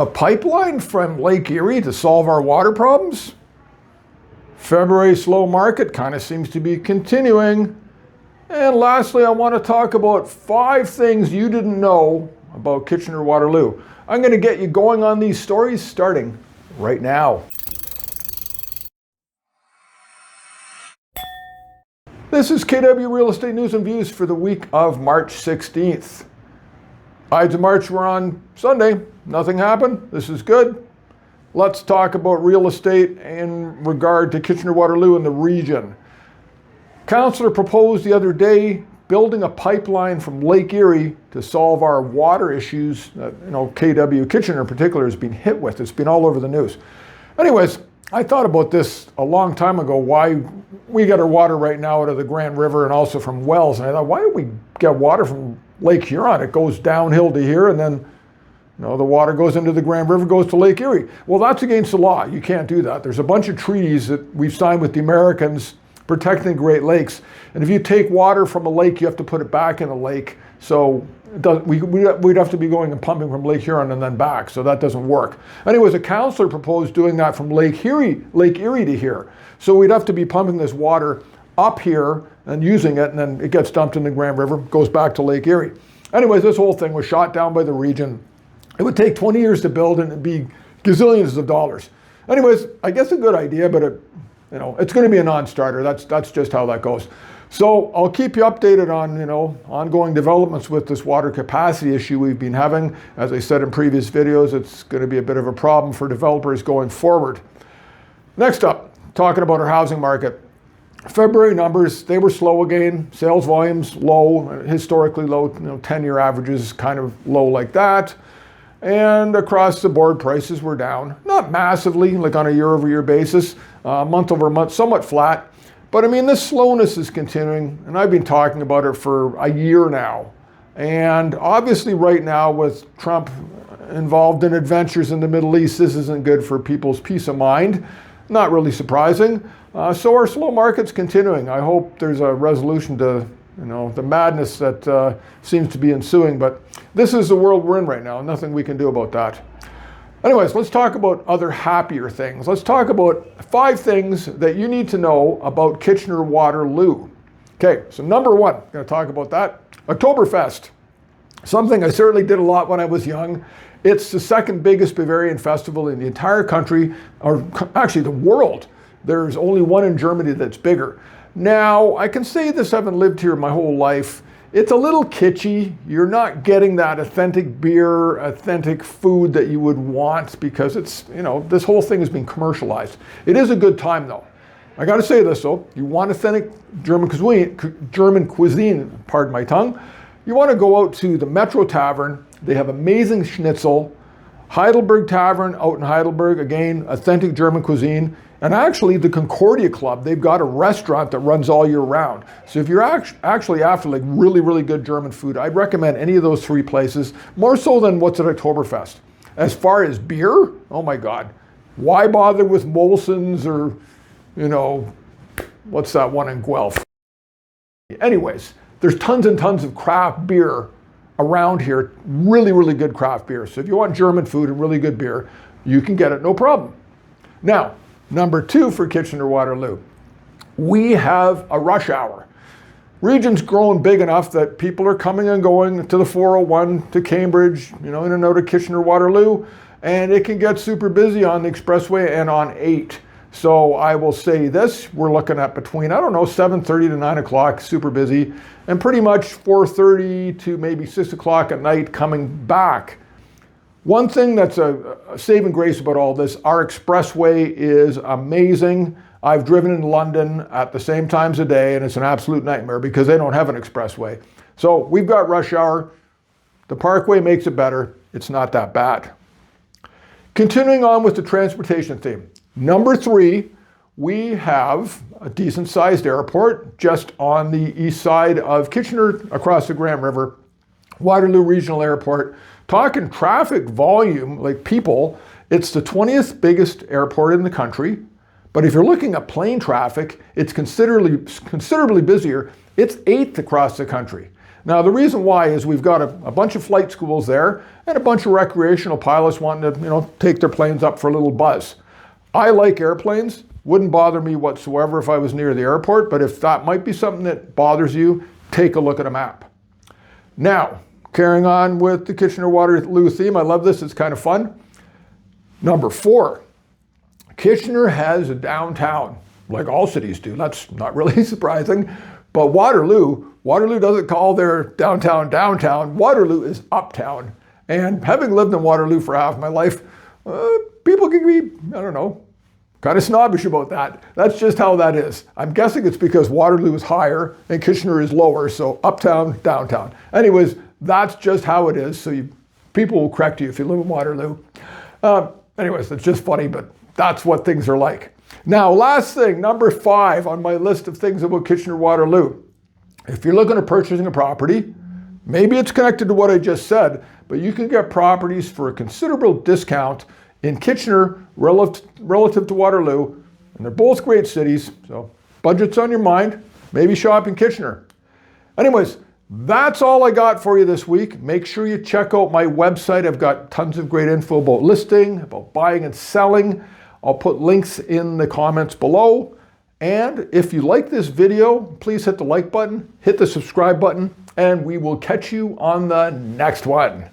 A pipeline from Lake Erie to solve our water problems? February slow market kind of seems to be continuing. And lastly, I want to talk about 5 things you didn't know about Kitchener Waterloo. I'm going to get you going on these stories starting right now. This is KW Real Estate News and Views for the week of March 16th. Ides of March were on Sunday. Nothing happened. This is good. Let's talk about real estate in regard to Kitchener Waterloo and the region. Councillor proposed the other day building a pipeline from Lake Erie to solve our water issues that KW Kitchener in particular has been hit with. It's been all over the news. Anyways, I thought about this a long time ago, why we get our water right now out of the Grand River and also from wells. And I thought, why don't we get water from Lake Huron? It goes downhill to here and then the water goes into the Grand River, goes to Lake Erie. Well, that's against the law. You can't do that. There's a bunch of treaties that we've signed with the Americans protecting the Great Lakes. And if you take water from a lake, you have to put it back in a lake. So we'd have to be going and pumping from Lake Huron and then back. So that doesn't work. Anyways, a councillor proposed doing that from Lake Erie to here. So we'd have to be pumping this water up here and using it, and then it gets dumped in the Grand River, goes back to Lake Erie. Anyways, this whole thing was shot down by the region. It would take 20 years to build and it'd be gazillions of dollars. Anyways, I guess a good idea, but it's going to be a non-starter. That's just how that goes. So I'll keep you updated on ongoing developments with this water capacity issue we've been having. As I said in previous videos, it's going to be a bit of a problem for developers going forward. Next up, talking about our housing market. February numbers, they were slow again. Sales volumes low, historically low, 10-year averages kind of low like that. And across the board, prices were down. Not massively, like on a year-over-year basis. Month over month, somewhat flat. But I mean, this slowness is continuing, and I've been talking about it for a year now. And obviously right now with Trump involved in adventures in the Middle East, this isn't good for people's peace of mind. Not really surprising. So our slow market's continuing. I hope there's a resolution to the madness that seems to be ensuing, but this is the world we're in right now. Nothing we can do about that. Anyways, let's talk about other happier things. Let's talk about 5 things that you need to know about Kitchener Waterloo. Okay, so number 1, I'm going to talk about that. Oktoberfest. Something I certainly did a lot when I was young. It's the second biggest Bavarian festival in the entire country, or actually the world. There's only one in Germany that's bigger. Now, I can say this having lived here my whole life. It's a little kitschy. You're not getting that authentic beer, authentic food that you would want because it's, this whole thing has been commercialized. It is a good time though. I gotta say this though, you want authentic German cuisine, pardon my tongue, you wanna go out to the Metro Tavern. They have amazing schnitzel. Heidelberg Tavern out in Heidelberg, again, authentic German cuisine. And actually the Concordia Club, they've got a restaurant that runs all year round. So if you're actually after like really, really good German food, I'd recommend any of those 3 places, more so than what's at Oktoberfest. As far as beer, oh my God, why bother with Molson's or, what's that one in Guelph? Anyways, there's tons and tons of craft beer around here, really, really good craft beer. So if you want German food and really good beer, you can get it, no problem. Now, number 2 for Kitchener Waterloo, we have a rush hour. Region's growing big enough that people are coming and going to the 401, to Cambridge, in and out of Kitchener Waterloo, and it can get super busy on the expressway and on 8. So I will say this, we're looking at between, 7:30 to 9 o'clock, super busy, and pretty much 4:30 to maybe 6 o'clock at night coming back. One thing that's a saving grace about all this, our expressway is amazing. I've driven in London at the same times of day, and it's an absolute nightmare because they don't have an expressway. So we've got rush hour. The Parkway makes it better. It's not that bad. Continuing on with the transportation theme. Number 3, we have a decent sized airport just on the east side of Kitchener across the Grand River, Waterloo Regional Airport. Talking traffic volume, like people, it's the 20th biggest airport in the country. But if you're looking at plane traffic, it's considerably busier. It's 8th across the country. Now, the reason why is we've got a bunch of flight schools there and a bunch of recreational pilots wanting to, take their planes up for a little buzz. I like airplanes. Wouldn't bother me whatsoever if I was near the airport, but if that might be something that bothers you, take a look at a map. Now, carrying on with the Kitchener Waterloo theme, I love this, it's kind of fun. Number 4, Kitchener has a downtown, like all cities do. That's not really surprising, but Waterloo doesn't call their downtown downtown. Waterloo is uptown. And having lived in Waterloo for half my life, people can be, kind of snobbish about that. That's just how that is. I'm guessing it's because Waterloo is higher and Kitchener is lower, so uptown, downtown. Anyways, that's just how it is, so people will correct you if you live in Waterloo. Anyways, it's just funny, but that's what things are like. Now, last thing, number 5 on my list of things about Kitchener Waterloo. If you're looking at purchasing a property, maybe it's connected to what I just said, but you can get properties for a considerable discount in Kitchener relative to Waterloo, and they're both great cities, so budget's on your mind, maybe shop in Kitchener. Anyways, that's all I got for you this week. Make sure you check out my website. I've got tons of great info about listing, about buying and selling. I'll put links in the comments below. And if you like this video, please hit the like button, hit the subscribe button, and we will catch you on the next one.